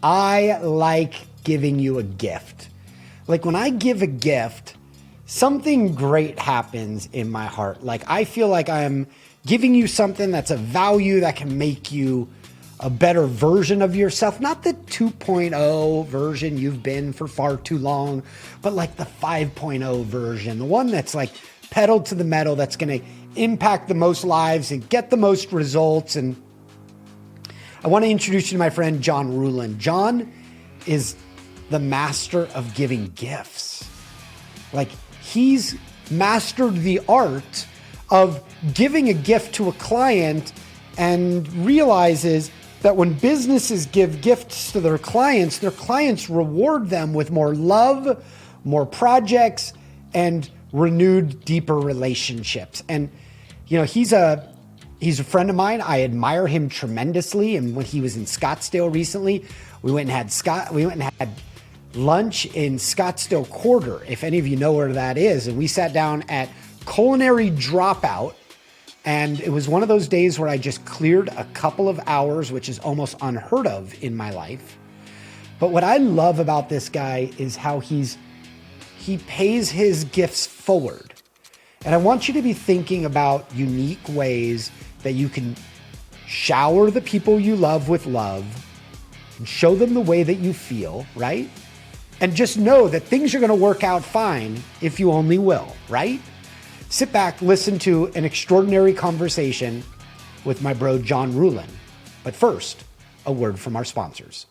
I like giving you a gift. Like when I give a gift, something great happens in my heart. Like I feel like I'm giving you something that's a value that can make you a better version of yourself. Not the 2.0 version you've been for far too long, but like the 5.0 version, the one that's like pedal to the metal, that's going to impact the most lives and get the most results. And I want to introduce you to my friend, John Ruhlin. John is the master of giving gifts. Like he's mastered the art of giving a gift to a client and realizes that when businesses give gifts to their clients reward them with more love, more projects, and renewed, deeper relationships. And, you know, he's a friend of mine. I admire him tremendously. And when he was in Scottsdale recently, we went and had lunch in Scottsdale Quarter, if any of you know where that is. And we sat down at Culinary Dropout. And it was one of those days where I just cleared a couple of hours, which is almost unheard of in my life. But what I love about this guy is how he pays his gifts forward. And I want you to be thinking about unique ways that you can shower the people you love with love and show them the way that you feel, right? And just know that things are going to work out fine if you only will, right? Sit back, listen to an extraordinary conversation with my bro, John Ruhlin. But first, a word from our sponsors.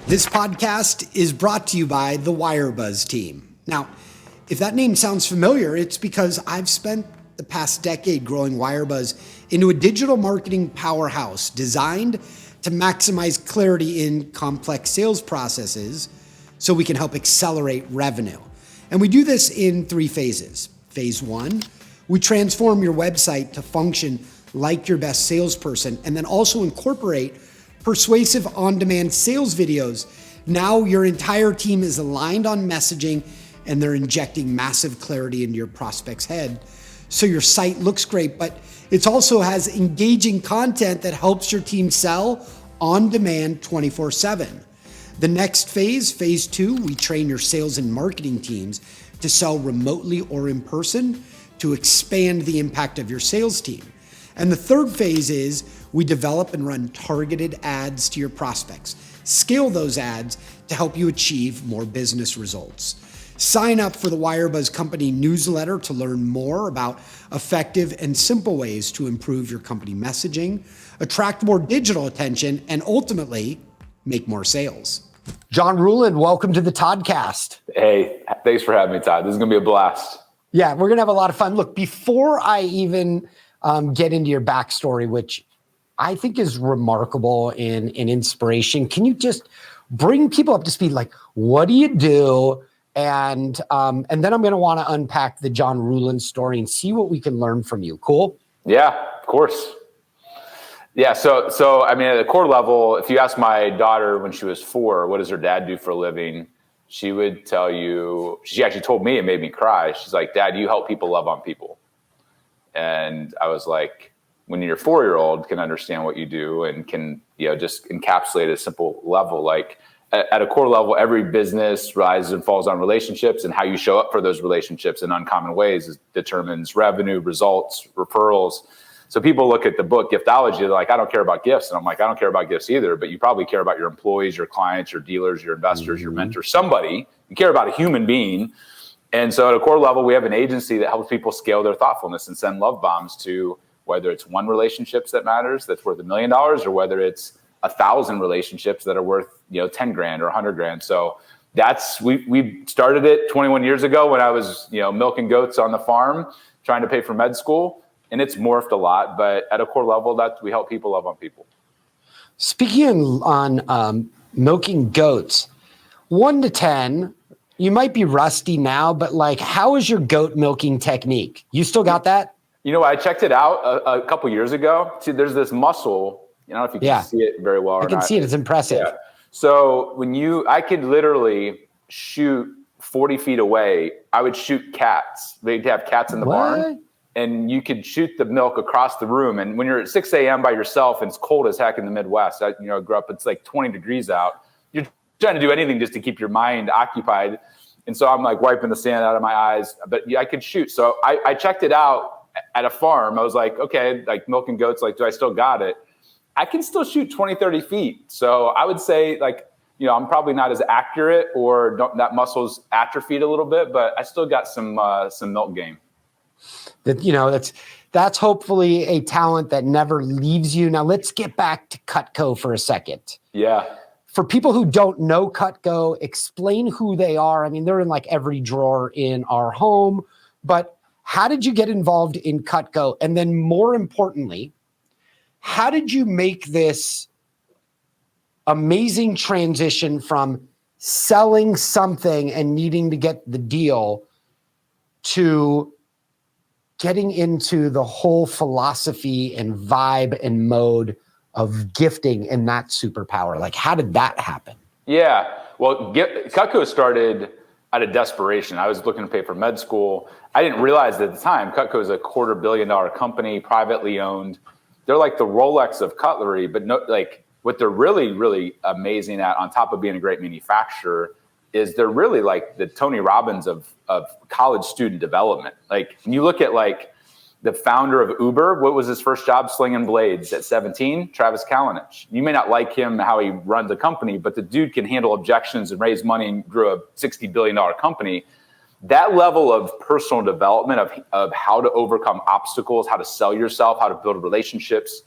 This podcast is brought to you by the WireBuzz team. Now, if that name sounds familiar, it's because I've spent the past decade growing WireBuzz into a digital marketing powerhouse designed to maximize clarity in complex sales processes so we can help accelerate revenue. And we do this in 3 phases. Phase 1, we transform your website to function like your best salesperson, and then also incorporate persuasive on-demand sales videos. Now your entire team is aligned on messaging, and they're injecting massive clarity into your prospect's head. So your site looks great, but it also has engaging content that helps your team sell on demand 24/7. The next phase, phase 2, we train your sales and marketing teams to sell remotely or in person to expand the impact of your sales team. And the third phase is we develop and run targeted ads to your prospects. Scale those ads to help you achieve more business results. Sign up for the WireBuzz Company newsletter to learn more about effective and simple ways to improve your company messaging, attract more digital attention, and ultimately make more sales. John Ruhlin, welcome to the ToddCast. Hey, thanks for having me, Todd. This is going to be a blast. Yeah, we're going to have a lot of fun. Look, before I even get into your backstory, which I think is remarkable and inspiration, can you just bring people up to speed? Like, what do you do? And then I'm going to want to unpack the John Ruhlin story and see what we can learn from you. Cool? Yeah, of course. Yeah, so I mean, at the core level, if you ask my daughter when she was 4, what does her dad do for a living? She would tell you, she actually told me, it made me cry. She's like, Dad, you help people love on people. And I was like, when your 4-year-old can understand what you do and can, you know, just encapsulate at a simple level, like at a core level, every business rises and falls on relationships, and how you show up for those relationships in uncommon ways determines revenue, results, referrals. So people look at the book Giftology, they're like, I don't care about gifts. And I'm like, I don't care about gifts either, but you probably care about your employees, your clients, your dealers, your investors, your mentors, somebody. You care about a human being. And so at a core level, we have an agency that helps people scale their thoughtfulness and send love bombs to, whether it's one relationship that matters, that's worth $1 million, or whether it's 1,000 relationships that are worth, you know, 10 grand or 100 grand. So that's, we started it 21 years ago when I was, you know, milking goats on the farm, trying to pay for med school. And it's morphed a lot, but at a core level, that we help people love on people. Speaking on milking goats, 1 to 10, you might be rusty now, but like, how is your goat milking technique? You still got that? You know, I checked it out a couple years ago. See, there's this muscle. I don't know if you can see it very well or not. I can see it. It's impressive. Yeah. So I could literally shoot 40 feet away. I would shoot cats. They'd have cats in the barn. And you could shoot the milk across the room. And when you're at 6 a.m. by yourself and it's cold as heck in the Midwest, I grew up, it's like 20 degrees out. You're trying to do anything just to keep your mind occupied. And so I'm like wiping the sand out of my eyes, but yeah, I could shoot. So I checked it out at a farm. I was like, okay, like milking goats, like, do I still got it? I can still shoot 20, 30 feet. So I would say like, I'm probably not as accurate or that muscle's atrophied a little bit, but I still got some milk game. That's hopefully a talent that never leaves you. Now let's get back to Cutco for a second. Yeah. For people who don't know Cutco, explain who they are. I mean, they're in like every drawer in our home, but how did you get involved in Cutco? And then more importantly, how did you make this amazing transition from selling something and needing to get the deal to getting into the whole philosophy and vibe and mode of gifting and that superpower? Like, how did that happen? Yeah. Well, Cutco started out of desperation. I was looking to pay for med school. I didn't realize at the time, Cutco is a $250 million company, privately owned. They're like the Rolex of cutlery, but what they're really, really amazing at, on top of being a great manufacturer, is they're really like the Tony Robbins of college student development. Like when you look at like the founder of Uber, what was his first job? Slinging blades at 17, Travis Kalanick. You may not like him, how he runs a company, but the dude can handle objections and raise money and grew a $60 billion company. That level of personal development of how to overcome obstacles, how to sell yourself, how to build relationships,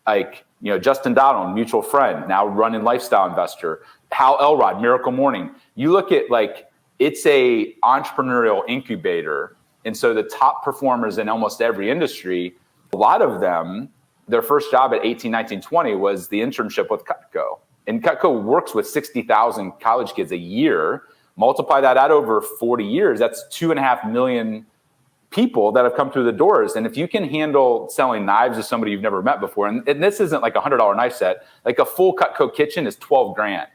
like, Justin Donald, mutual friend, now running Lifestyle Investor, Hal Elrod, Miracle Morning. You look at it's a entrepreneurial incubator. And so the top performers in almost every industry, a lot of them, their first job at 18, 19, 20 was the internship with Cutco. And Cutco works with 60,000 college kids a year. Multiply that out over 40 years, that's 2.5 million people that have come through the doors. And if you can handle selling knives to somebody you've never met before, and this isn't like $100 knife set, like a full Cutco kitchen is $12,000.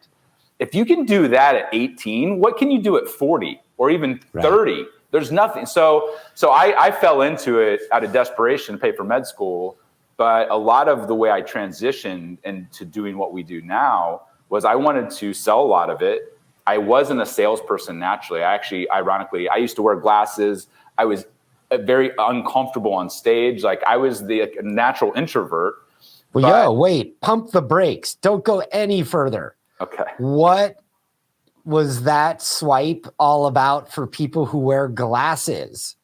If you can do that at 18, what can you do at 40 or even 30? Right. There's nothing. So I fell into it out of desperation to pay for med school. But a lot of the way I transitioned into doing what we do now was I wanted to sell a lot of it. I wasn't a salesperson naturally. Ironically, I used to wear glasses. I was very uncomfortable on stage. Like I was the natural introvert. Well, wait, pump the brakes. Don't go any further. Okay. What was that swipe all about for people who wear glasses?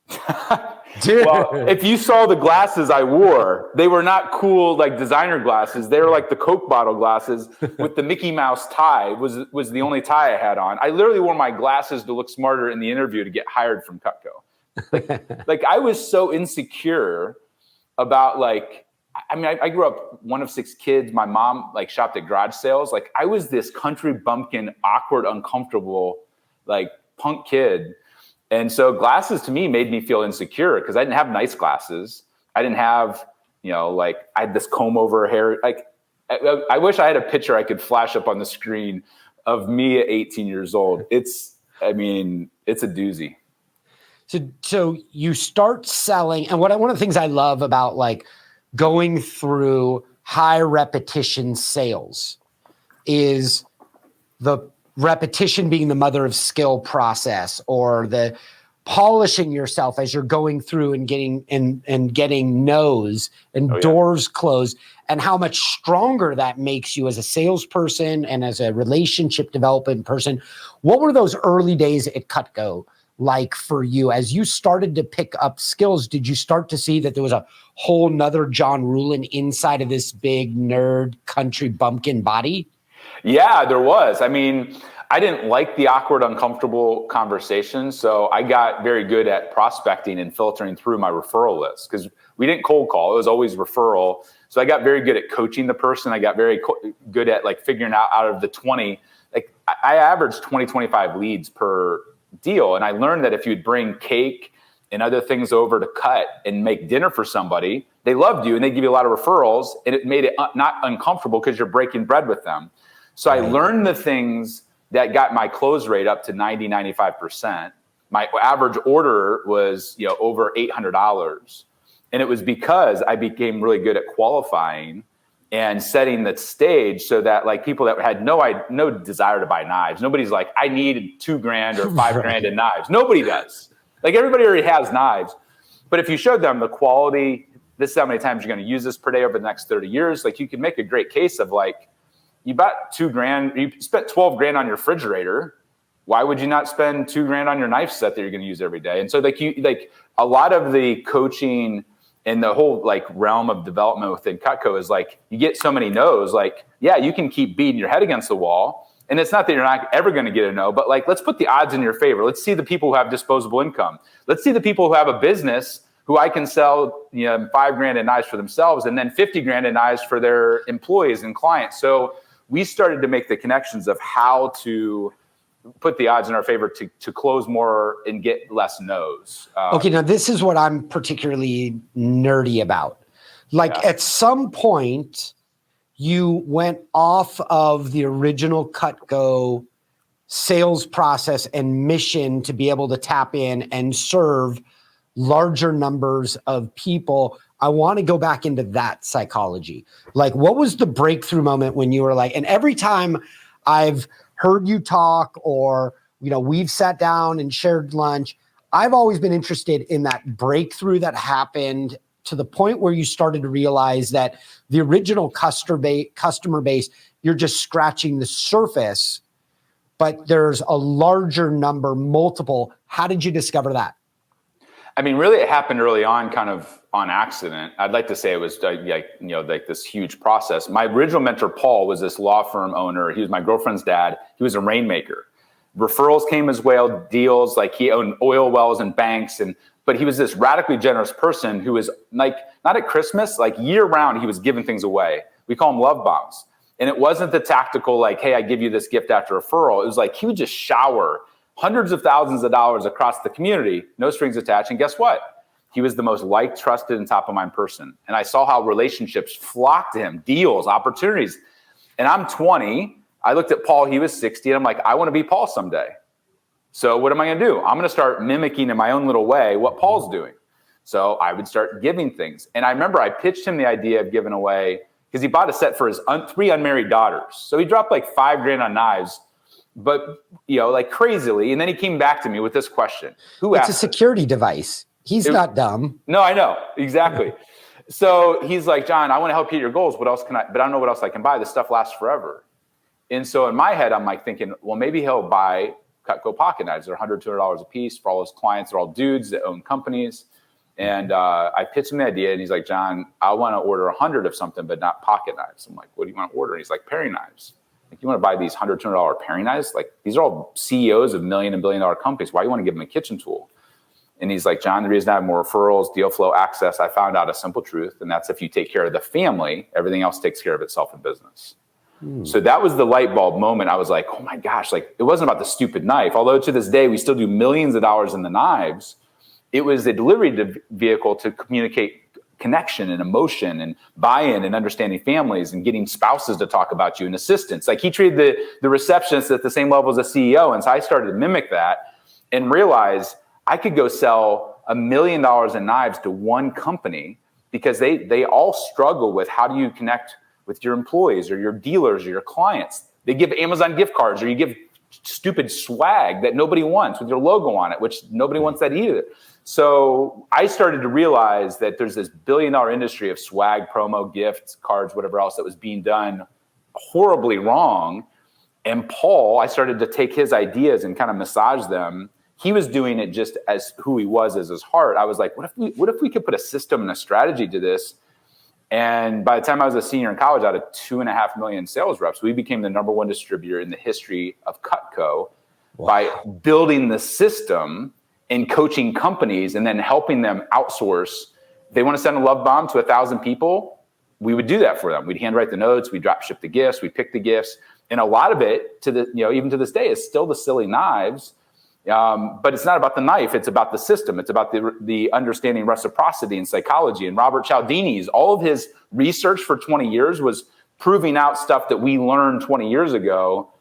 Dude. Well, if you saw the glasses I wore, they were not cool like designer glasses. They were like the Coke bottle glasses with the Mickey Mouse tie was the only tie I had on. I literally wore my glasses to look smarter in the interview to get hired from Cutco. Like I was so insecure about I grew up one of 6 kids. My mom shopped at garage sales. Like I was this country bumpkin, awkward, uncomfortable, punk kid. And so glasses to me made me feel insecure because I didn't have nice glasses. I didn't have, I had this comb over hair. I wish I had a picture I could flash up on the screen of me at 18 years old. It's a doozy. So you start selling, and one of the things I love about going through high repetition sales is the repetition being the mother of skill process, or the polishing yourself as you're going through and getting no's and doors closed, and how much stronger that makes you as a salesperson and as a relationship development person. What were those early days at Cutco like for you? As you started to pick up skills, did you start to see that there was a whole nother John Ruhlin inside of this big nerd country bumpkin body? Yeah, there was. I mean, I didn't like the awkward, uncomfortable conversations. So I got very good at prospecting and filtering through my referral list because we didn't cold call. It was always referral. So I got very good at coaching the person. I got very good at figuring out of the 20, I averaged 20, 25 leads per deal. And I learned that if you'd bring cake and other things over to cut and make dinner for somebody, they loved you and they give you a lot of referrals, and it made it not uncomfortable because you're breaking bread with them. So I learned the things that got my close rate up to 90, 95%. My average order was, over $800. And it was because I became really good at qualifying and setting the stage so that like people that had no desire to buy knives, nobody's like, I need $2,000 or $5,000 in knives. Nobody does. Like everybody already has knives. But if you showed them the quality, this is how many times you're going to use this per day over the next 30 years, like you can make a great case of like, you bought $2,000, you spent $12,000 on your refrigerator. Why would you not spend $2,000 on your knife set that you're going to use every day? And so like a lot of the coaching and the whole like realm of development within Cutco is like, you get so many no's, like, yeah, you can keep beating your head against the wall. And it's not that you're not ever going to get a no, but like, let's put the odds in your favor. Let's see the people who have disposable income. Let's see the people who have a business who I can sell, $5,000 in knives for themselves and then $50,000 in knives for their employees and clients. So we started to make the connections of how to put the odds in our favor to close more and get less no's. Okay, now this is what I'm particularly nerdy about. Like at some point, you went off of the original Cutco sales process and mission to be able to tap in and serve larger numbers of people. I want to go back into that psychology. Like, what was the breakthrough moment when you were like, and every time I've heard you talk or, we've sat down and shared lunch, I've always been interested in that breakthrough that happened to the point where you started to realize that the original customer base, you're just scratching the surface, but there's a larger number, multiple. How did you discover that? I mean, really, it happened early on, kind of on accident. I'd like to say it was like this huge process. My original mentor, Paul, was this law firm owner. He was my girlfriend's dad. He was a rainmaker. Referrals came his way, deals, like he owned oil wells and banks. But he was this radically generous person who was like, not at Christmas, like year round, he was giving things away. We call them love bombs. And it wasn't the tactical, like, hey, I give you this gift after referral. It was like, he would just shower hundreds of thousands of dollars across the community, no strings attached. And guess what? He was the most liked, trusted, and top of mind person. And I saw how relationships flocked to him, deals, opportunities. And I'm 20. I looked at Paul, he was 60. And I'm like, I want to be Paul someday. So what am I going to do? I'm going to start mimicking in my own little way what Paul's doing. So I would start giving things. And I remember I pitched him the idea of giving away, because he bought a set for his 3 unmarried daughters. So he dropped like $5,000 on knives, but like crazily. And then he came back to me with this question. It's a security device. He's not dumb. No, I know. Exactly. So he's like, John, I want to help you hit your goals. What else can I, but I don't know what else I can buy. This stuff lasts forever. And so in my head, I'm like thinking, well, maybe he'll buy Cutco pocket knives. They're $100, $200 a piece for all his clients. They're all dudes that own companies. And I pitched him the idea, and he's like, John, I want to order 100 of something, but not pocket knives. I'm like, what do you want to order? And he's like, paring knives. Like, you want to buy these $100, $200 paring knives? Like, these are all CEOs of million and billion dollar companies. Why do you want to give them a kitchen tool? And he's like, John, the reason I have more referrals, deal flow, access, I found out a simple truth, and that's if you take care of the family, everything else takes care of itself in business. So that was the light bulb moment. I was like, oh my gosh, like it wasn't about the stupid knife. Although to this day, we still do millions of dollars in the knives. It was a delivery vehicle to communicate connection and emotion and buy-in and understanding families and getting spouses to talk about you and assistants. Like he treated the receptionist at the same level as a CEO. And so I started to mimic that and realize I could go sell $1 million in knives to one company because they all struggle with how do you connect with your employees or your dealers or your clients. They give Amazon gift cards, or you give stupid swag that nobody wants with your logo on it, which nobody wants that either. So I started to realize that there's this $1 billion industry of swag, promo, gifts, cards, whatever else that was being done horribly wrong. And Paul, I started to take his ideas and kind of massage them. He was doing it just as who he was, as his heart. I was like, what if we could put a system and a strategy to this? And by the time I was a senior in college, out of 2.5 million sales reps, we became the #1 distributor in the history of Cutco by building the system and coaching companies and then helping them outsource. They want to send a love bomb to 1,000 people. We would do that for them. We'd handwrite the notes. We'd drop ship the gifts. We'd pick the gifts. And a lot of it, even to this day, is still the silly knives. But it's not about the knife. It's about the system. It's about the understanding reciprocity and psychology. And Robert Cialdini's, all of his research for 20 years was proving out stuff that we learned 20 years ago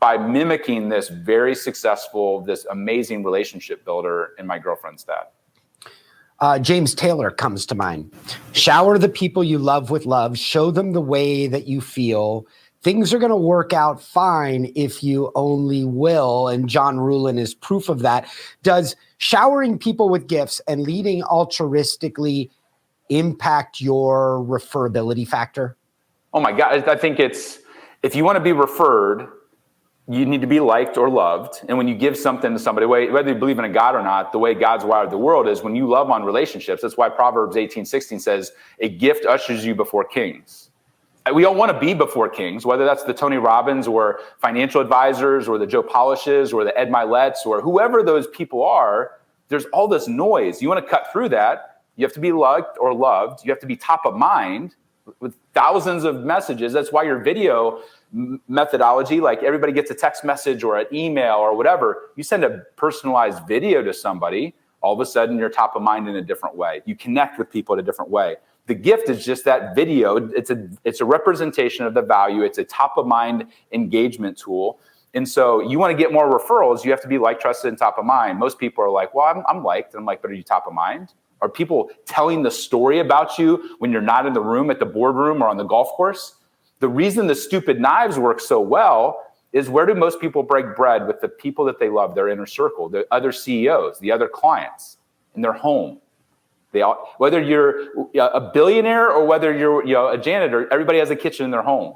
by mimicking this very successful, this amazing relationship builder in my girlfriend's dad. James Taylor comes to mind. Shower the people you love with love. Show them the way that you feel. Things are going to work out fine if you only will. And John Ruhlin is proof of that. Does showering people with gifts and leading altruistically impact your referability factor? Oh my God. I think if you want to be referred, you need to be liked or loved. And when you give something to somebody, whether you believe in a God or not, the way God's wired the world is when you love on relationships. That's why Proverbs 18:16 says, a gift ushers you before kings. We all want to be before kings, whether that's the Tony Robbins or financial advisors or the Joe Polishes or the Ed Miletts or whoever those people are. There's all this noise. You want to cut through that. You have to be liked or loved. You have to be top of mind with thousands of messages. That's why your video methodology, like everybody gets a text message or an email or whatever, you send a personalized video to somebody, all of a sudden you're top of mind in a different way. You connect with people in a different way. The gift is just that video. It's a representation of the value. It's a top of mind engagement tool. And so you want to get more referrals, you have to be liked, trusted, and top of mind. Most people are like, well, I'm liked. And I'm like, but are you top of mind? Are people telling the story about you when you're not in the room at the boardroom or on the golf course? The reason the stupid knives work so well is where do most people break bread? With the people that they love, their inner circle, the other CEOs, the other clients in their home. Whether you're a billionaire or whether you're a janitor, everybody has a kitchen in their home.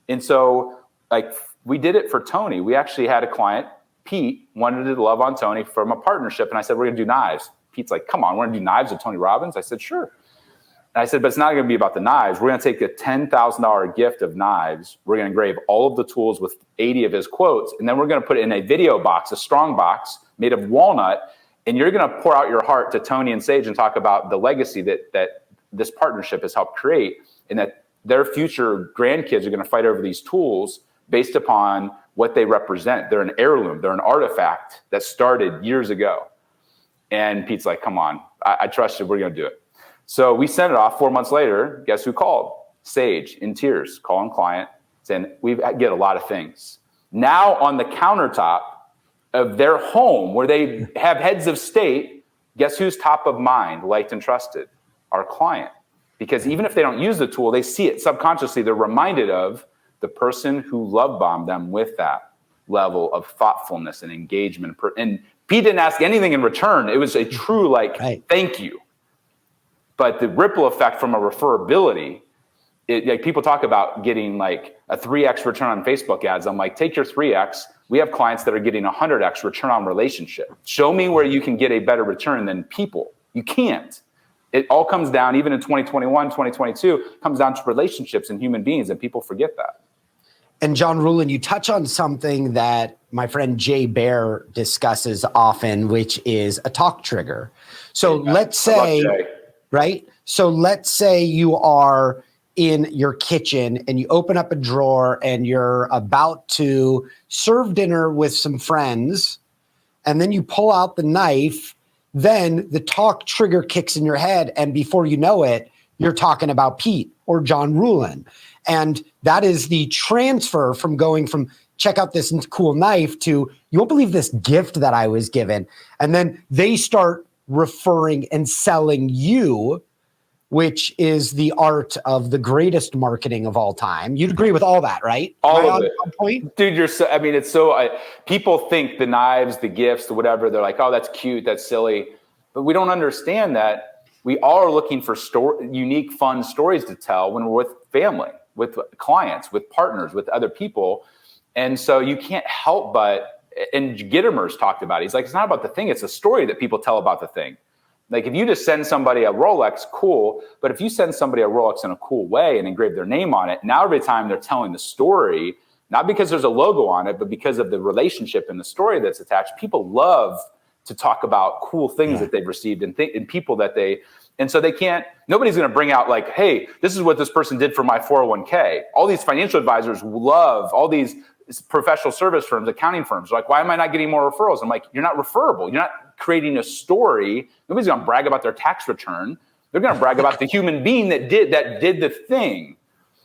And so like we did it for Tony. We actually had a client, Pete, wanted to love on Tony from a partnership. And I said, we're going to do knives. Pete's like, come on, we're going to do knives with Tony Robbins? I said, sure. And I said, but it's not going to be about the knives. We're going to take a $10,000 gift of knives. We're going to engrave all of the tools with 80 of his quotes. And then we're going to put it in a video box, a strong box made of walnut. And you're going to pour out your heart to Tony and Sage and talk about the legacy that this partnership has helped create, and that their future grandkids are going to fight over these tools based upon what they represent. They're an heirloom. They're an artifact that started years ago. And Pete's like, come on, I trust you. We're going to do it. So we sent it off. 4 months later, guess who called? Sage, in tears, calling client, saying, we get a lot of things. Now on the countertop of their home where they have heads of state, guess who's top of mind, liked and trusted? Our client. Because even if they don't use the tool, they see it subconsciously. They're reminded of the person who love bombed them with that level of thoughtfulness and engagement. And Pete didn't ask anything in return. It was a true thank you. But the ripple effect from a referability, people talk about getting like a 3x return on Facebook ads. I'm like, take your 3x. We have clients that are getting 100x return on relationship. Show me where you can get a better return than people. You can't. It all comes down, even in 2021, 2022, comes down to relationships and human beings, and people forget that. And John Ruhlin, you touch on something that my friend Jay Baer discusses often, which is a talk trigger. So let's say, right? So let's say you are in your kitchen and you open up a drawer and you're about to serve dinner with some friends, and then you pull out the knife, then the talk trigger kicks in your head, and before you know it, you're talking about Pete or John Ruhlin. And that is the transfer from going from check out this cool knife to you won't believe this gift that I was given. And then they start referring and selling you, which is the art of the greatest marketing of all time. You'd agree with all that, right? All of it. On point? Dude, it's so, people think the knives, the gifts, the whatever, they're like, oh, that's cute, that's silly. But we don't understand that we all are looking for unique, fun stories to tell when we're with family, with clients, with partners, with other people. And so you can't help but, and Gittimer's talked about it. He's like, it's not about the thing, it's a story that people tell about the thing. Like if you just send somebody a Rolex, cool. But if you send somebody a Rolex in a cool way and engrave their name on it, now every time they're telling the story, not because there's a logo on it, but because of the relationship and the story that's attached, people love to talk about cool things that they've received and people that and so they can't, nobody's going to bring out like, hey, this is what this person did for my 401k. All these financial advisors love all these professional service firms, accounting firms. Like, why am I not getting more referrals? I'm like, you're not referable. You're not creating a story. Nobody's going to brag about their tax return. They're going to brag about the human being that did the thing.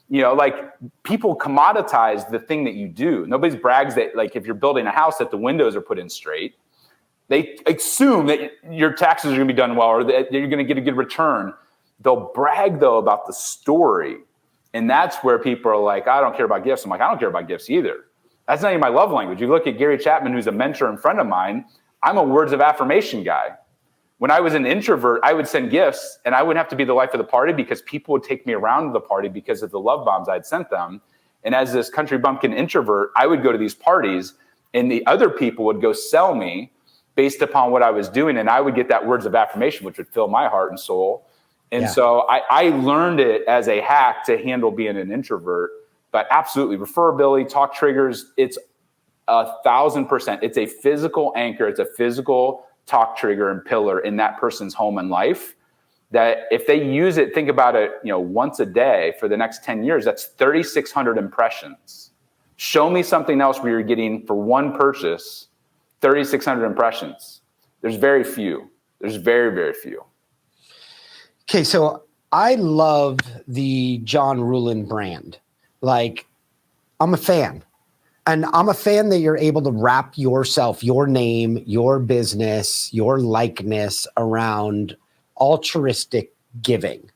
You know, like people commoditize the thing that you do. Nobody brags that like if you're building a house that the windows are put in straight. They assume that your taxes are going to be done well or that you're going to get a good return. They'll brag, though, about the story. And that's where people are like, I don't care about gifts. I'm like, I don't care about gifts either. That's not even my love language. You look at Gary Chapman, who's a mentor and friend of mine. I'm a words of affirmation guy. When I was an introvert, I would send gifts and I wouldn't have to be the life of the party because people would take me around to the party because of the love bombs I'd sent them. And as this country bumpkin introvert, I would go to these parties and the other people would go sell me based upon what I was doing. And I would get that words of affirmation, which would fill my heart and soul. And so I learned it as a hack to handle being an introvert. But absolutely, referability, talk triggers, it's 1,000%. It's a physical anchor. It's a physical talk trigger and pillar in that person's home and life that if they use it, think about it, once a day for the next 10 years, that's 3,600 impressions. Show me something else where you're getting for one purchase, 3,600 impressions. There's very few. There's very, very few. Okay. So I love the John Ruhlin brand. Like, I'm a fan. And I'm a fan that you're able to wrap yourself, your name, your business, your likeness around altruistic giving.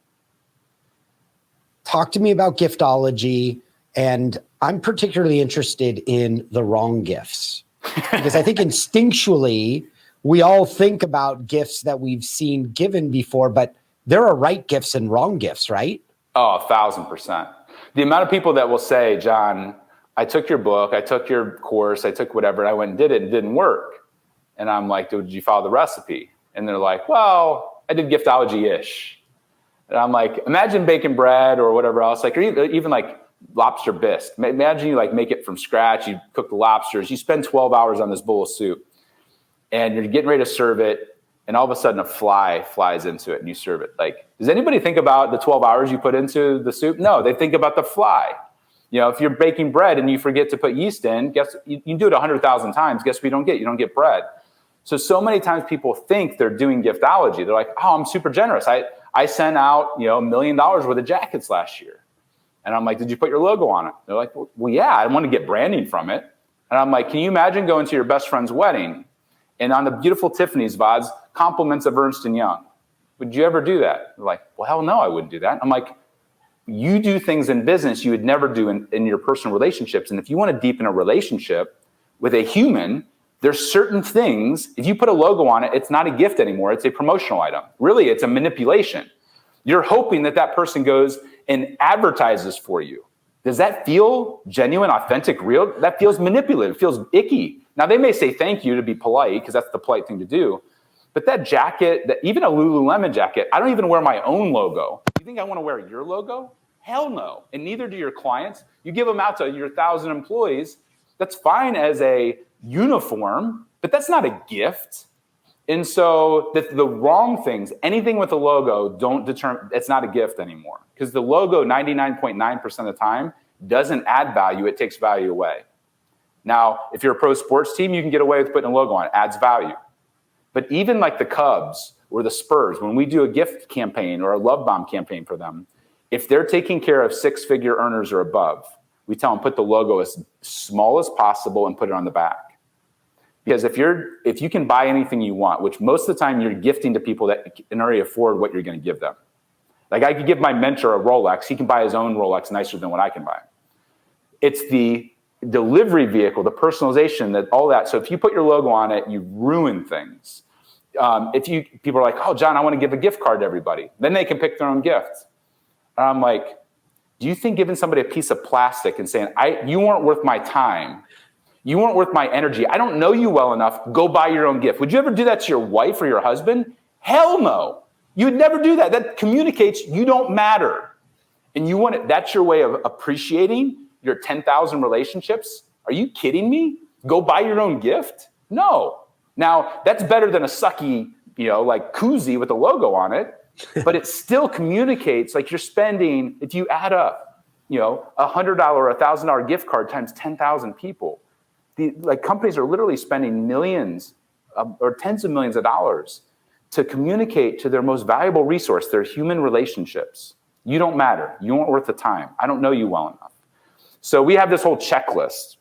Talk to me about giftology. And I'm particularly interested in the wrong gifts. Because I think instinctually, we all think about gifts that we've seen given before, but there are right gifts and wrong gifts, right? Oh, 1,000%. The amount of people that will say, John, I took your book, I took your course, I took whatever, and I went and did it, and it didn't work. And I'm like, did you follow the recipe? And they're like, well, I did giftology-ish. And I'm like, imagine baking bread or whatever else, like, or even like lobster bisque. Imagine you like make it from scratch, you cook the lobsters, you spend 12 hours on this bowl of soup, and you're getting ready to serve it, and all of a sudden a fly flies into it and you serve it. Like, does anybody think about the 12 hours you put into the soup? No, they think about the fly. If you're baking bread and you forget to put yeast in, guess you do it 100,000 times. Guess what you don't get? You don't get bread. So many times people think they're doing giftology. They're like, oh, I'm super generous. I sent out, $1 million worth of jackets last year. And I'm like, did you put your logo on it? They're like, well, yeah, I want to get branding from it. And I'm like, can you imagine going to your best friend's wedding and on the beautiful Tiffany's vase, compliments of Ernst & Young? Would you ever do that? They're like, well, hell no, I wouldn't do that. I'm like, you do things in business you would never do in your personal relationships. And if you want to deepen a relationship with a human, there's certain things, if you put a logo on it, it's not a gift anymore. It's a promotional item. Really, it's a manipulation. You're hoping that person goes and advertises for you. Does that feel genuine, authentic, real? That feels manipulative. It feels icky. Now, they may say thank you to be polite because that's the polite thing to do. But that jacket, even a Lululemon jacket, I don't even wear my own logo. You think I want to wear your logo? Hell no. And neither do your clients. You give them out to your 1,000 employees. That's fine as a uniform, but that's not a gift. And so the wrong things, anything with a logo, don't determine, it's not a gift anymore. Because the logo 99.9% of the time doesn't add value, it takes value away. Now, if you're a pro sports team, you can get away with putting a logo on it, adds value. But even like the Cubs or the Spurs, when we do a gift campaign or a love bomb campaign for them, if they're taking care of six-figure earners or above, we tell them put the logo as small as possible and put it on the back. Because if you can buy anything you want, which most of the time you're gifting to people that can already afford what you're going to give them. Like I could give my mentor a Rolex. He can buy his own Rolex nicer than what I can buy. It's the delivery vehicle, the personalization, all that. So if you put your logo on it, you ruin things. People are like, oh, John, I want to give a gift card to everybody. Then they can pick their own gift. And I'm like, do you think giving somebody a piece of plastic and saying, you weren't worth my time, you weren't worth my energy, I don't know you well enough, go buy your own gift. Would you ever do that to your wife or your husband? Hell no. You would never do that. That communicates you don't matter. And you want it, that's your way of appreciating your 10,000 relationships? Are you kidding me? Go buy your own gift? No. Now, that's better than a sucky, like koozie with a logo on it, but it still communicates like you're spending, if you add up, $100 or $1,000 gift card times 10,000 people, companies are literally spending millions or tens of millions of dollars to communicate to their most valuable resource, their human relationships. You don't matter. You aren't worth the time. I don't know you well enough. So we have this whole checklist.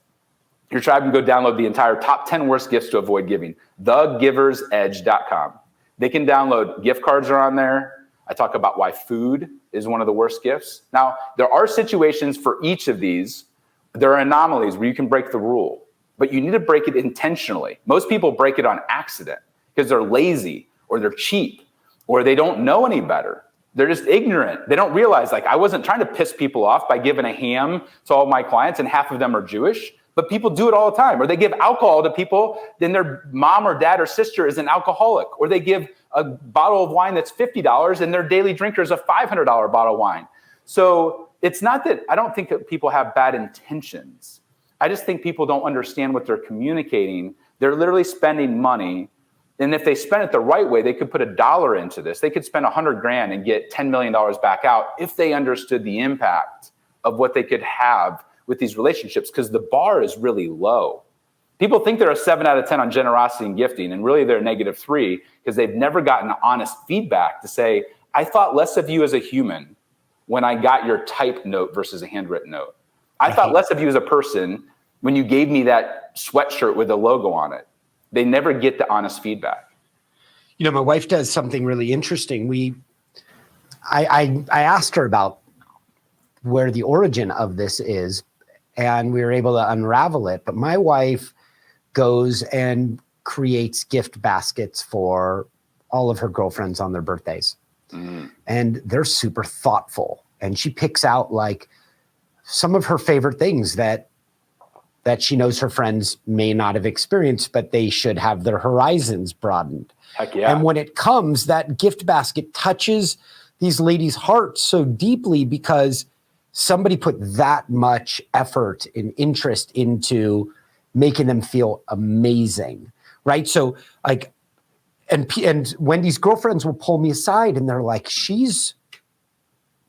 Your tribe can go download the entire top 10 worst gifts to avoid giving. thegiversedge.com. They can download gift cards are on there. I talk about why food is one of the worst gifts. Now, there are situations for each of these. There are anomalies where you can break the rule, but you need to break it intentionally. Most people break it on accident because they're lazy or they're cheap or they don't know any better. They're just ignorant. They don't realize, like, I wasn't trying to piss people off by giving a ham to all my clients and half of them are Jewish, but people do it all the time. Or they give alcohol to people, then their mom or dad or sister is an alcoholic. Or they give a bottle of wine that's $50 and their daily drinker is a $500 bottle of wine. So it's not that I don't think that people have bad intentions. I just think people don't understand what they're communicating. They're literally spending money. And if they spend it the right way, they could put $1 into this. They could spend $100,000 and get $10 million back out if they understood the impact of what they could have with these relationships, because the bar is really low. People think they're a 7 out of 10 on generosity and gifting, and really they're a -3 because they've never gotten honest feedback to say, I thought less of you as a human when I got your typed note versus a handwritten note. I thought less of you as a person when you gave me that sweatshirt with a logo on it. They never get the honest feedback. You know, my wife does something really interesting. I asked her about where the origin of this is, and we were able to unravel it. But my wife goes and creates gift baskets for all of her girlfriends on their birthdays. And they're super thoughtful. And she picks out like some of her favorite things that she knows her friends may not have experienced, but they should have their horizons broadened. Heck yeah. And when it comes, that gift basket touches these ladies' hearts so deeply because somebody put that much effort and interest into making them feel amazing, right? So like, and Wendy's girlfriends will pull me aside and they're like, she's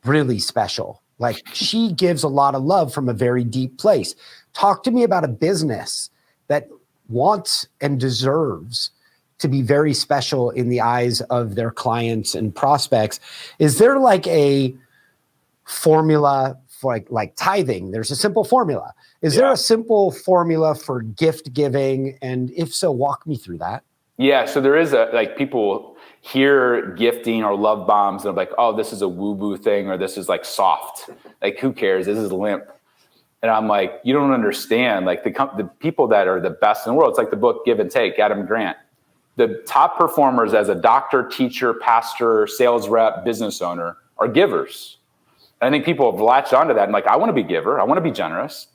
really special. Like, she gives a lot of love from a very deep place. Talk to me about a business that wants and deserves to be very special in the eyes of their clients and prospects. Is there like a formula for like tithing? There's a simple formula. Is there a simple formula for gift giving? And if so, walk me through that. Yeah, so there is like people hear gifting or love bombs and they're like, oh, this is a woo-woo thing, or this is like soft. Like, who cares? This is limp. And I'm like, you don't understand. Like the people that are the best in the world, it's like the book Give and Take, Adam Grant. The top performers as a doctor, teacher, pastor, sales rep, business owner are givers. And I think people have latched onto that and like, I want to be a giver. I want to be generous.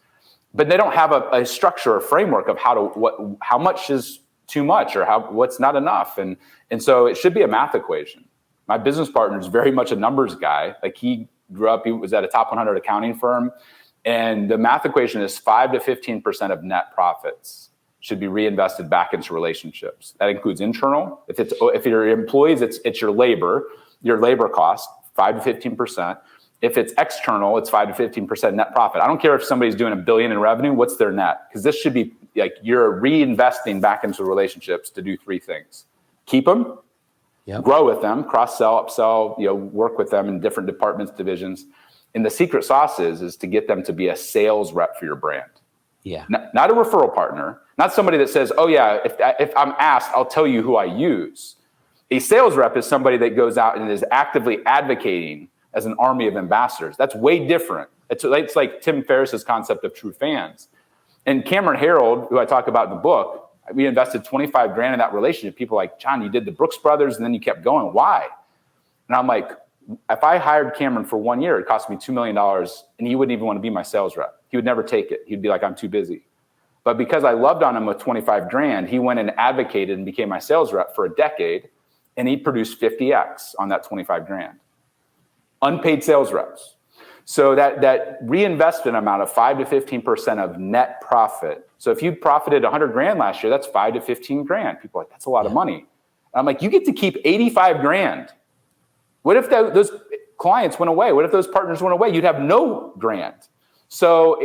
But they don't have a structure or framework of how much is too much or what's not enough. And so it should be a math equation. My business partner is very much a numbers guy. Like, he grew up, he was at a top 100 accounting firm. And the math equation is 5 to 15% of net profits should be reinvested back into relationships. That includes internal. If your employees, it's your labor cost, 5 to 15%. If it's external, it's 5 to 15% net profit. I don't care if somebody's doing $1 billion in revenue, what's their net? Because this should be like, you're reinvesting back into relationships to do 3 things. Keep them, grow with them, cross-sell, upsell, work with them in different departments, divisions. And the secret sauce is to get them to be a sales rep for your brand. Yeah. Not a referral partner, not somebody that says, oh yeah, if I'm asked, I'll tell you who I use. A sales rep is somebody that goes out and is actively advocating as an army of ambassadors. That's way different. It's like Tim Ferriss's concept of true fans. And Cameron Harold, who I talk about in the book, we invested $25,000 in that relationship. People are like, John, you did the Brooks Brothers and then you kept going. Why? And I'm like, if I hired Cameron for 1 year, it cost me $2 million and he wouldn't even want to be my sales rep. He would never take it. He'd be like, I'm too busy. But because I loved on him with $25,000, he went and advocated and became my sales rep for a decade. And he produced 50X on that $25,000. Unpaid sales reps. So that reinvestment amount of 5 to 15% of net profit. So if you profited $100,000 last year, that's 5 to 15,000. People are like, that's a lot of money. I'm like, you get to keep $85,000. What if those clients went away? What if those partners went away? You'd have no grant. So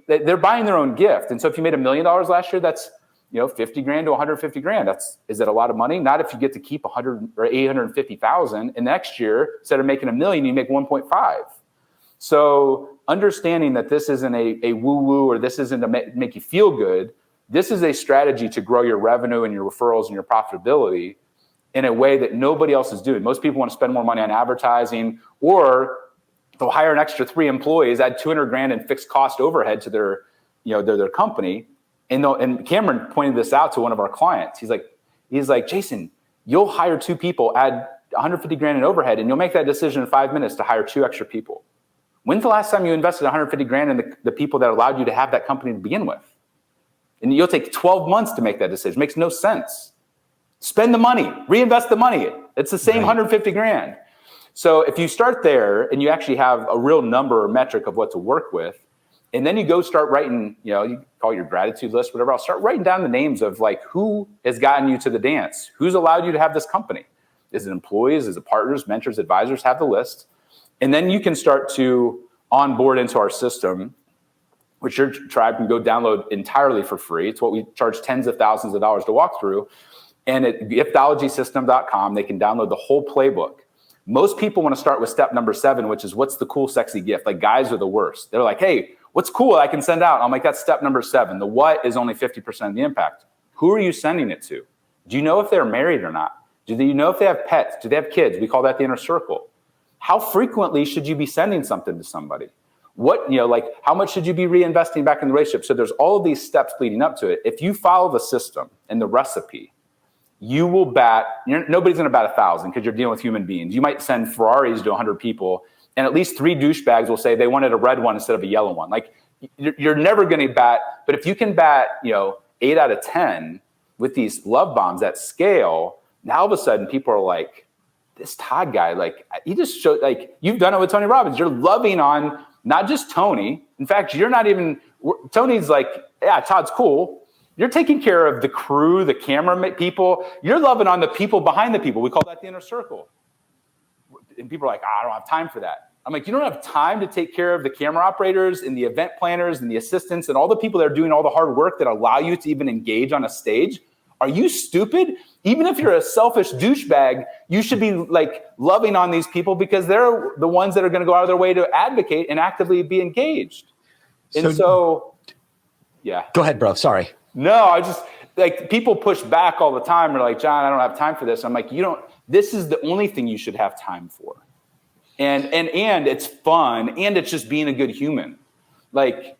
they're buying their own gift. And so if you made $1 million last year, that's $50,000 to $150,000. Is it a lot of money? Not if you get to keep 100 or 850,000. And next year, instead of making $1 million, you make 1.5. So understanding that this isn't a woo-woo, or this isn't to make you feel good. This is a strategy to grow your revenue and your referrals and your profitability in a way that nobody else is doing. Most people want to spend more money on advertising, or they'll hire an extra 3 employees, add 200 grand in fixed cost overhead to their company. And Cameron pointed this out to one of our clients. He's like, Jason, you'll hire 2 people, add 150 grand in overhead, and you'll make that decision in 5 minutes to hire 2 extra people. When's the last time you invested 150 grand in the people that allowed you to have that company to begin with? And you'll take 12 months to make that decision. Makes no sense. Spend the money, reinvest the money. It's the same 150 grand. So if you start there and you actually have a real number or metric of what to work with, and then you go start writing, you call it your gratitude list, whatever. I'll start writing down the names of like who has gotten you to the dance, who's allowed you to have this company. Is it employees? Is it partners, mentors, advisors? Have the list. And then you can start to onboard into our system, which your tribe can go download entirely for free. It's what we charge tens of thousands of dollars to walk through. And at giftologysystem.com, they can download the whole playbook. Most people want to start with step number 7, which is what's the cool, sexy gift? Like guys are the worst. They're like, hey, what's cool I can send out? I'm like, that's step number 7. The what is only 50% of the impact. Who are you sending it to? Do you know if they're married or not? Do you know if they have pets? Do they have kids? We call that the inner circle. How frequently should you be sending something to somebody? How much should you be reinvesting back in the relationship? So there's all of these steps leading up to it. If you follow the system and the recipe, you will nobody's going to bat 1,000 because you're dealing with human beings. You might send Ferraris to 100 people, and at least 3 douchebags will say they wanted a red one instead of a yellow one. Like you're never going to bat, but if you can bat, 8 out of 10 with these love bombs at scale, now all of a sudden people are like, this Todd guy, like he just showed, like you've done it with Tony Robbins. You're loving on not just Tony. In fact, you're not even, Tony's like, yeah, Todd's cool. You're taking care of the crew, the camera people. You're loving on the people behind the people. We call that the inner circle. And people are like, I don't have time for that. I'm like, you don't have time to take care of the camera operators and the event planners and the assistants and all the people that are doing all the hard work that allow you to even engage on a stage? Are you stupid? Even if you're a selfish douchebag, you should be like loving on these people because they're the ones that are going to go out of their way to advocate and actively be engaged. And so yeah. Go ahead, bro. Sorry. No, I just like people push back all the time. They're like, John, I don't have time for this. I'm like, this is the only thing you should have time for. And it's fun. And it's just being a good human. Like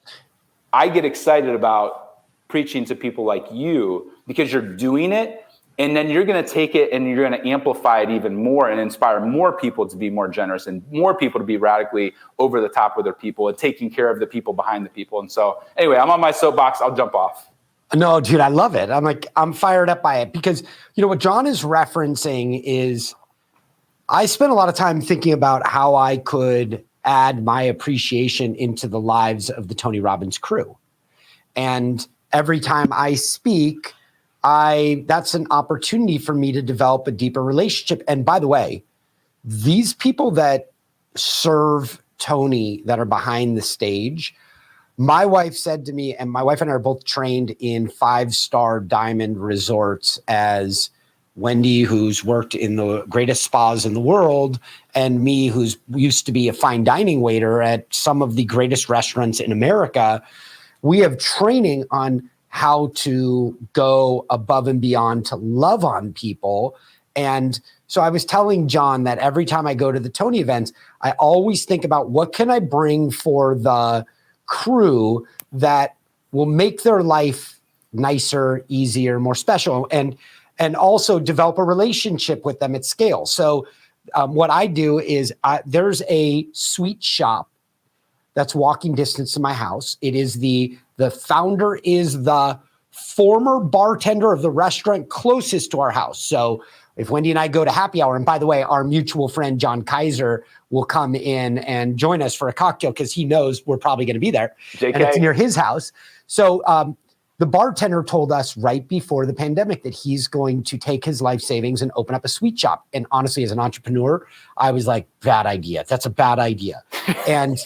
I get excited about preaching to people like you because you're doing it. And then you're going to take it and you're going to amplify it even more and inspire more people to be more generous and more people to be radically over the top with their people and taking care of the people behind the people. And so anyway, I'm on my soapbox. I'll jump off. No, dude, I love it. I'm fired up by it because, what John is referencing is I spent a lot of time thinking about how I could add my appreciation into the lives of the Tony Robbins crew. And every time I speak, that's an opportunity for me to develop a deeper relationship. And by the way, these people that serve Tony that are behind the stage, my wife said to me, and my wife and I are both trained in 5-star diamond resorts as Wendy, who's worked in the greatest spas in the world, and me, who's used to be a fine dining waiter at some of the greatest restaurants in America. We have training on how to go above and beyond to love on people. And so I was telling John that every time I go to the Tony events, I always think about what can I bring for the crew that will make their life nicer, easier, more special, and also develop a relationship with them at scale. So what I do is there's a sweet shop that's walking distance to my house. It is the founder is the former bartender of the restaurant closest to our house. So if Wendy and I go to happy hour, and by the way, our mutual friend, John Kaiser, will come in and join us for a cocktail because he knows we're probably going to be there. JK. And it's near his house. So the bartender told us right before the pandemic that he's going to take his life savings and open up a sweet shop. And honestly, as an entrepreneur, I was like, bad idea. That's a bad idea. and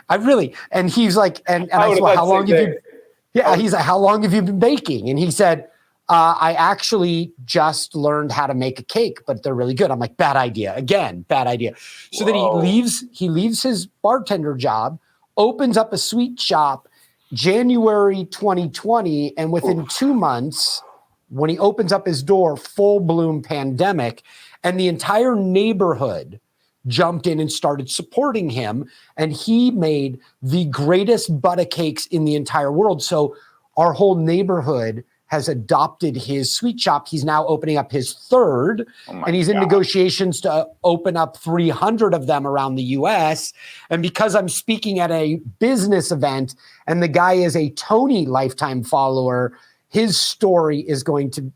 I really, and he's like, and I said, well, how long have you, he's like, how long have you been baking? And he said, I actually just learned how to make a cake, but they're really good. I'm like, bad idea. Again, bad idea. So then he leaves his bartender job, opens up a sweet shop January 2020, and within 2 months, when he opens up his door, full bloom pandemic, and the entire neighborhood jumped in and started supporting him, and he made the greatest butter cakes in the entire world. So our whole neighborhood has adopted his sweet shop. He's now opening up his third, and he's in negotiations to open up 300 of them around the US. And because I'm speaking at a business event and the guy is a Tony lifetime follower, his story is going to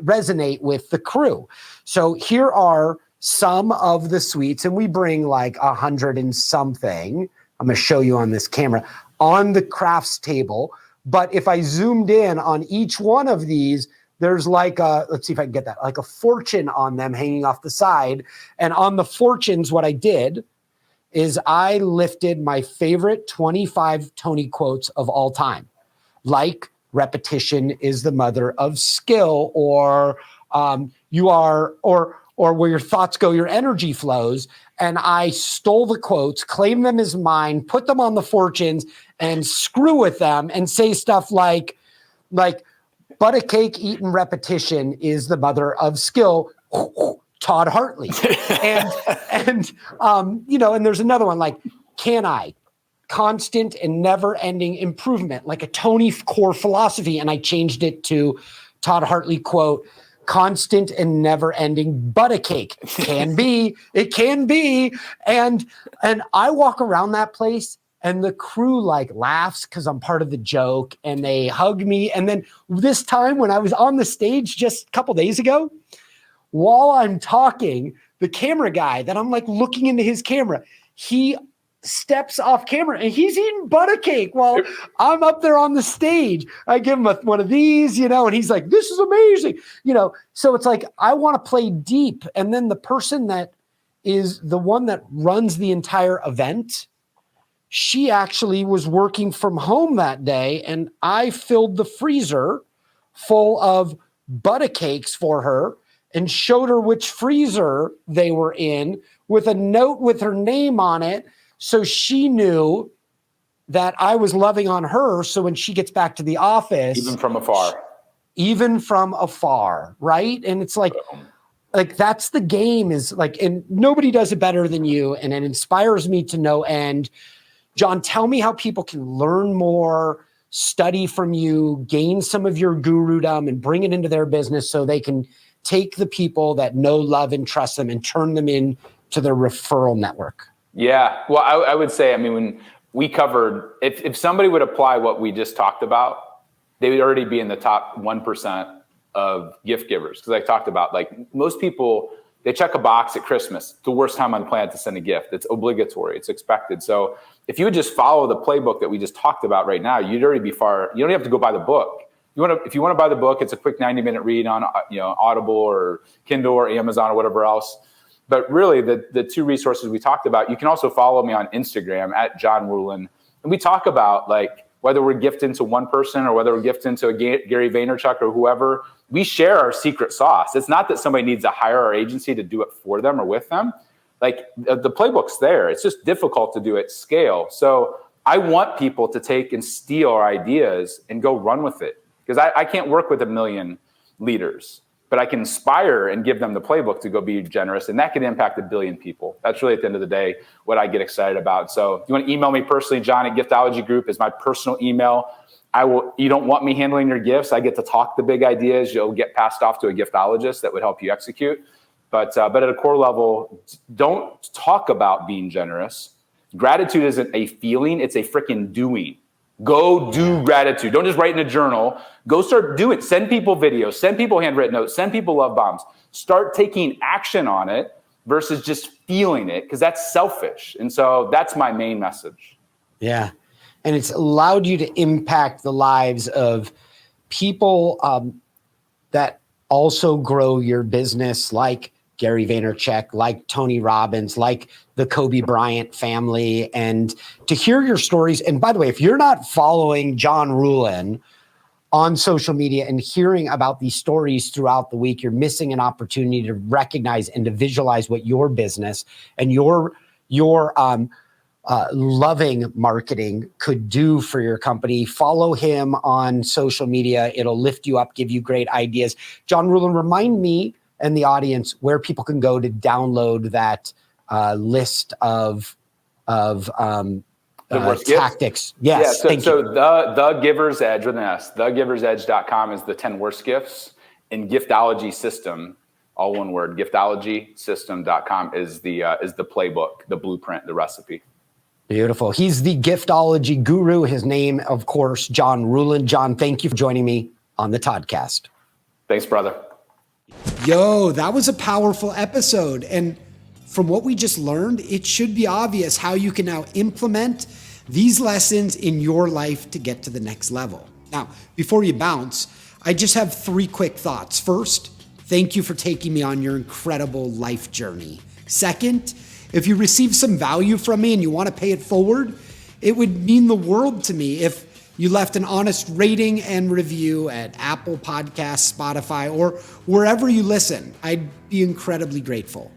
resonate with the crew. So here are some of the sweets, and we bring like 100 and something. I'm going to show you on this camera on the crafts table. But if I zoomed in on each one of these, there's like let's see if I can get that, like a fortune on them hanging off the side. And on the fortunes, what I did is I lifted my favorite 25 Tony quotes of all time, like repetition is the mother of skill, or where your thoughts go, your energy flows. And I stole the quotes, claimed them as mine, put them on the fortunes, and screw with them and say stuff like butter cake eaten repetition is the mother of skill, Todd Hartley. and there's another one like, can I? Constant and never-ending improvement, like a Tony core philosophy. And I changed it to Todd Hartley quote, constant and never-ending butter cake. Can be, it can be. And I walk around that place and the crew like laughs because I'm part of the joke, and they hug me. And then this time when I was on the stage just a couple days ago, while I'm talking, the camera guy that I'm like looking into his camera, he steps off camera and he's eating butter cake while I'm up there on the stage. I give him one of these, and he's like, this is amazing, So it's like, I want to play deep. And then the person that is the one that runs the entire event, she actually was working from home that day, and I filled the freezer full of butter cakes for her and showed her which freezer they were in with a note with her name on it. So she knew that I was loving on her. So when she gets back to the office, even from afar, right? And it's like that's the game, is like, and nobody does it better than you. And it inspires me to no end. John, tell me how people can learn more, study from you, gain some of your gurudom and bring it into their business so they can take the people that know, love, and trust them and turn them into their referral network. Yeah. Well, I would say, when we covered, if somebody would apply what we just talked about, they would already be in the top 1% of gift givers. Because I talked about, like, most people, they check a box at Christmas, the worst time on the planet to send a gift. It's obligatory. It's expected. So if you would just follow the playbook that we just talked about right now, you'd already be far. You don't have to go buy the book. If you want to buy the book, it's a quick 90-minute read on Audible or Kindle or Amazon or whatever else. But really, the two resources we talked about, you can also follow me on Instagram at John Ruhlin. And we talk about, like, whether we're gifting to one person or whether we're gifting to a Gary Vaynerchuk or whoever, we share our secret sauce. It's not that somebody needs to hire our agency to do it for them or with them. Like, the playbook's there. It's just difficult to do at scale. So I want people to take and steal our ideas and go run with it. Because I can't work with 1 million leaders, but I can inspire and give them the playbook to go be generous. And that can impact 1 billion people. That's really, at the end of the day, what I get excited about. So if you want to email me personally, John at Giftology Group is my personal email. You don't want me handling your gifts. I get to talk the big ideas. You'll get passed off to a giftologist that would help you execute. But at a core level, don't talk about being generous. Gratitude isn't a feeling. It's a freaking doing. Go do gratitude. Don't just write in a journal. Go start doing it. Send people videos. Send people handwritten notes. Send people love bombs. Start taking action on it versus just feeling it, because that's selfish. And so that's my main message. Yeah. And it's allowed you to impact the lives of people that also grow your business, like Gary Vaynerchuk, like Tony Robbins, like the Kobe Bryant family, and to hear your stories. And by the way, if you're not following John Ruhlin on social media and hearing about these stories throughout the week, you're missing an opportunity to recognize and to visualize what your business and your loving marketing could do for your company. Follow him on social media. It'll lift you up, give you great ideas. John Ruhlin, remind me and the audience where people can go to download that list of tactics. Yes. Yeah. So the Giver's Edge with an S, thegiversedge.com is the 10 worst gifts, and Giftology System, all one word, giftologysystem.com is the playbook, the blueprint, the recipe. Beautiful. He's the giftology guru. His name, of course, John Ruhlin. John, thank you for joining me on the ToddCast. Thanks, brother. Yo, that was a powerful episode. And from what we just learned, it should be obvious how you can now implement these lessons in your life to get to the next level. Now, before you bounce, I just have 3 quick thoughts. First, thank you for taking me on your incredible life journey. Second, if you receive some value from me and you want to pay it forward, it would mean the world to me if you left an honest rating and review at Apple Podcasts, Spotify, or wherever you listen. I'd be incredibly grateful.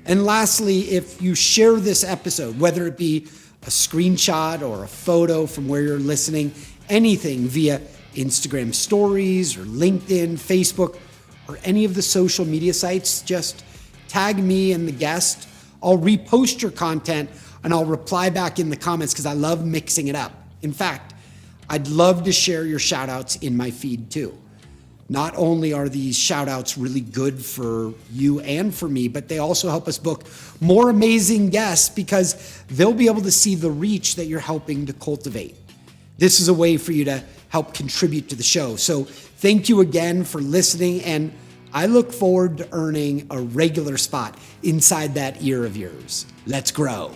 And lastly, if you share this episode, whether it be a screenshot or a photo from where you're listening, anything via Instagram stories or LinkedIn, Facebook, or any of the social media sites, just tag me and the guest. I'll repost your content and I'll reply back in the comments because I love mixing it up. In fact, I'd love to share your shout outs in my feed too. Not only are these shout outs really good for you and for me, but they also help us book more amazing guests because they'll be able to see the reach that you're helping to cultivate. This is a way for you to help contribute to the show. So thank you again for listening, and I look forward to earning a regular spot inside that ear of yours. Let's grow.